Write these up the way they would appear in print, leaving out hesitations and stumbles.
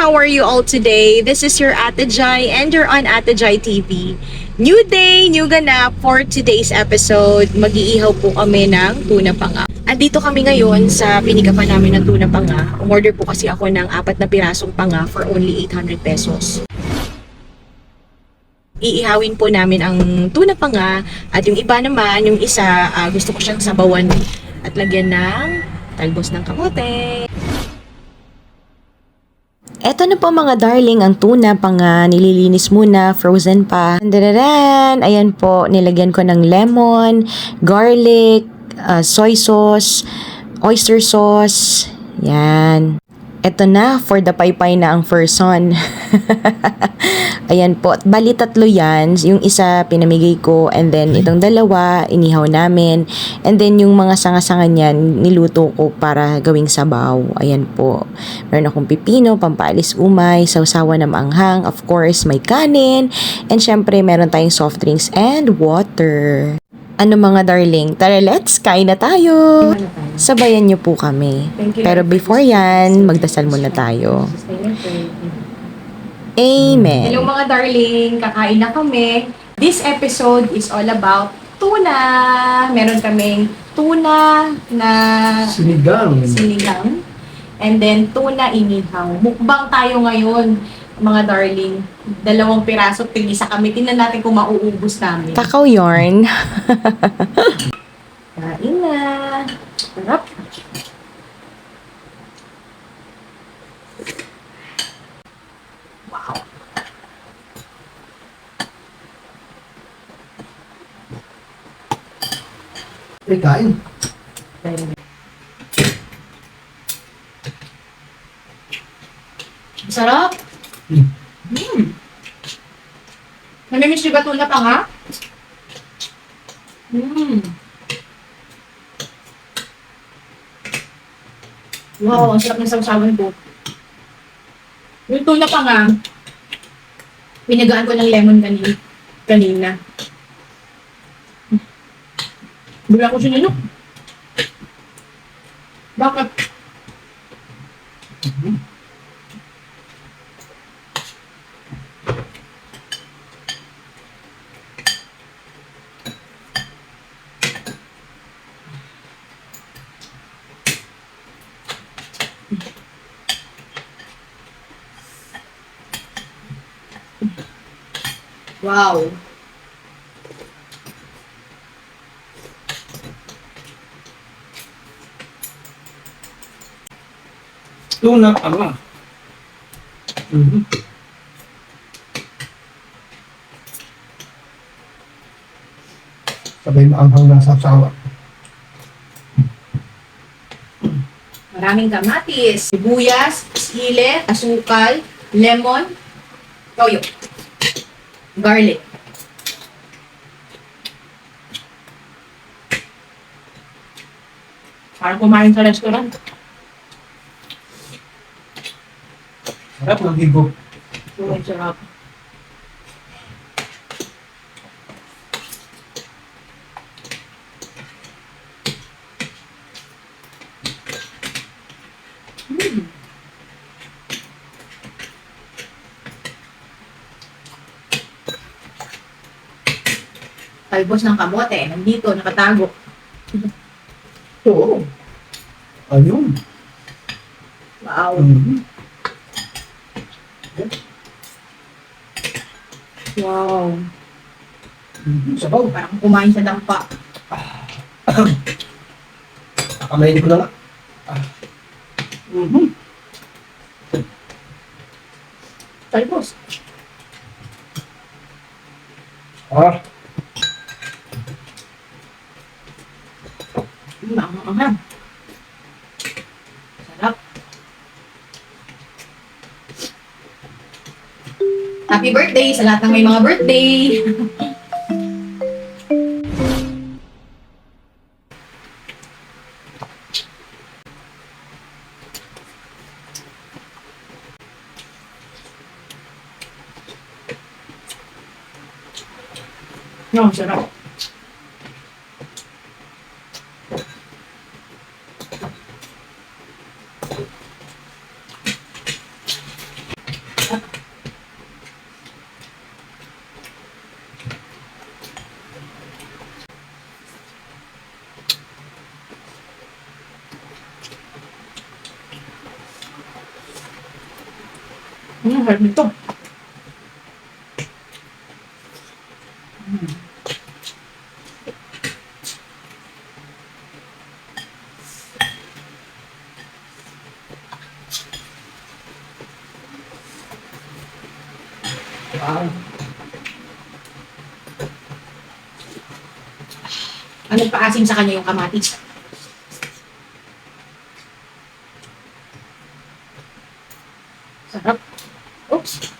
how are you all today? This is your Ate Jai and you're on Ate Jai TV. New day, new ganap for today's episode. Mag-iihaw po kami ng tuna panga. Andito kami ngayon sa pinikapan namin ng tuna panga. Umorder po kasi ako ng 4 na pirasong panga for only 800 pesos. Iihawin po namin ang tuna panga at yung iba naman, yung isa, gusto ko siyang sabawan at lagyan ng talbos ng kamote. Eto na po mga darling, ang tuna panga, nililinis muna, frozen pa. Dadadan! Ayan po, nilagyan ko ng lemon, garlic, soy sauce, oyster sauce. Yan. Eto na, for the paypay na ang person. Ayan po, bali 3 yan. Yung isa pinamigay ko and then itong dalawa inihaw namin. And then yung mga sanga-sanga niyan niluto ko para gawing sabaw. Ayan po. Meron akong pipino, pampalis umay, sausawa na maanghang, of course may kanin, and syempre meron tayong soft drinks and water. Ano mga darling, tara let's kain na tayo. Sabayan niyo po kami. Pero before yan, magdasal muna tayo. Amen. Hello mga darling, kakain na kami. This episode is all about tuna. Meron kaming tuna na sinigang. And then tuna inihaw. Mukbang tayo ngayon mga darling. 2 piraso, tig-isa kami. Tingnan natin kung mauubos namin. Takaw yarn. Kain na. Sarap. Wow. Kain. Sarap. Namimiss niyo ba tuna pa nga? Wow, ang sarap ng sausawan po. Yung tuna pa nga, pinagaan ko ng lemon kanina. Bula ko sinunok. Bakit? Wow. Tuna panga. Sabay maanghang na sasawa. Maraming kamatis, sibuyas, sili, asukal, lemon, toyo, garlic. Parang kumain sa restaurant. Sarap ng higop. Ang sarap. Talbos ng kamote, nandito, nakatago. Oo. Ayun. Wow. Wow. Sabaw. Parang kumain sa dampa. Kamayin ko na nga. Talbos. Maanghang. Sarap. Happy birthday sa lahat ng may mga birthday. No, sarap. Mahal nito. Wow. Ano paasim sa kanya yung kamatis? Sarap. Oops.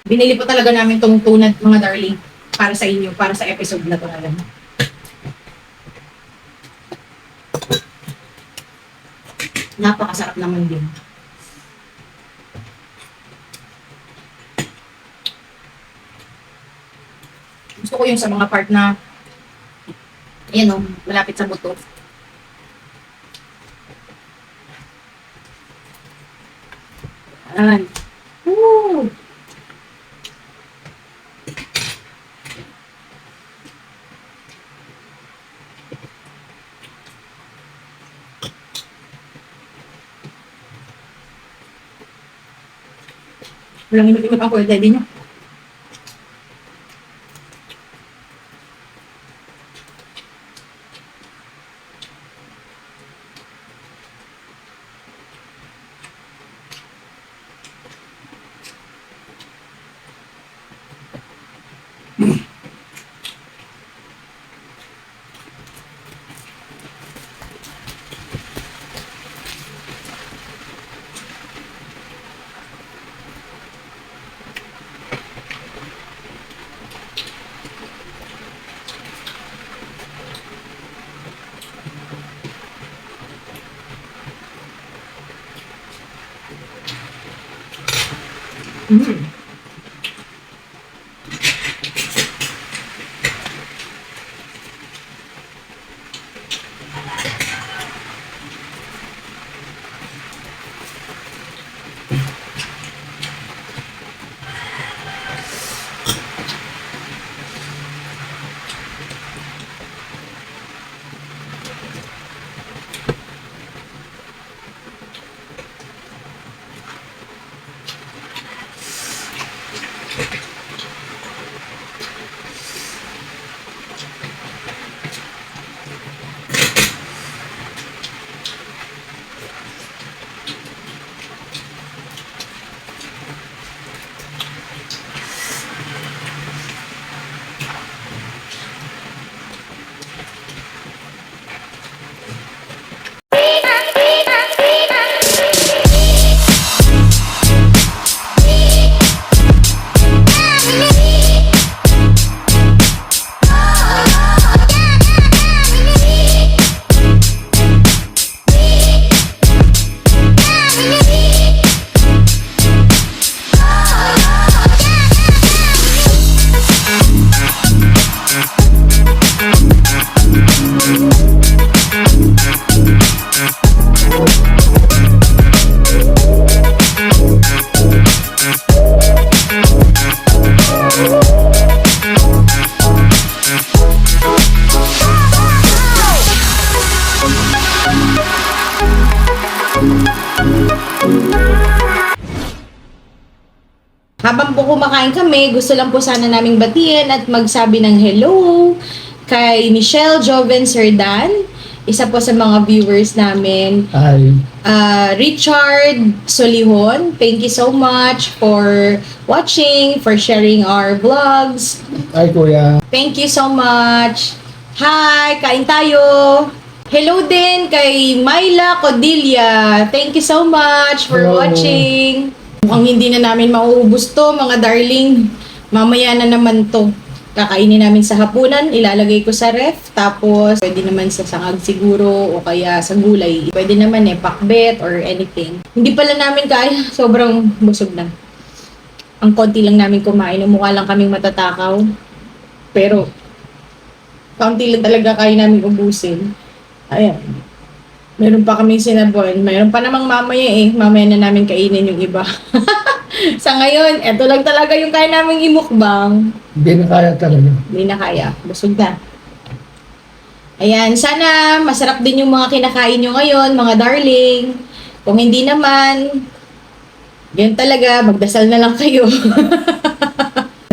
Binili po talaga namin tong tuna, mga darling, para sa inyo, para sa episode na to na lang. Napakasarap naman din. Gusto ko yung sa mga part na, ayan o, malapit sa buto. Ayan. Woo! Walang imot-imot ang kuya daddy nyo. Habang po kumakain kami, gusto lang po sana naming batiin at magsabi ng hello kay Michelle Joven Serdan, isa po sa mga viewers namin. Ay. Richard Solihon, thank you so much for watching, for sharing our vlogs. Ay, kuya. Thank you so much. Hi, kain tayo. Hello din kay Myla Codilia. Thank you so much for Hello. watching. Mukhang hindi na namin mauubos to, mga darling. Mamaya na naman to. Kakainin namin sa hapunan, ilalagay ko sa ref, tapos pwede naman sa sangag siguro o kaya sa gulay. Pwede naman pakbet or anything. Hindi pala namin kaya, sobrang busog na. Ang konti lang namin kumain, mukha lang kaming matatakaw. Pero, kaunti lang talaga kaya namin ubusin. Ayan. Meron pa kaming sinabon. Meron pa namang mamaya Mamaya na namin kainin yung iba. Sa ngayon, eto lang talaga yung kaya naming imukbang. Hindi na kaya talaga. Hindi na kaya. Busog na. Ayan. Sana masarap din yung mga kinakain nyo ngayon, mga darling. Kung hindi naman, yan talaga. Magdasal na lang kayo.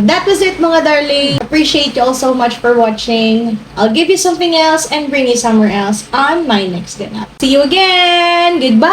That was it, mga darling. Appreciate you all so much for watching. I'll give you something else and bring you somewhere else on my next ganap. See you again! Goodbye!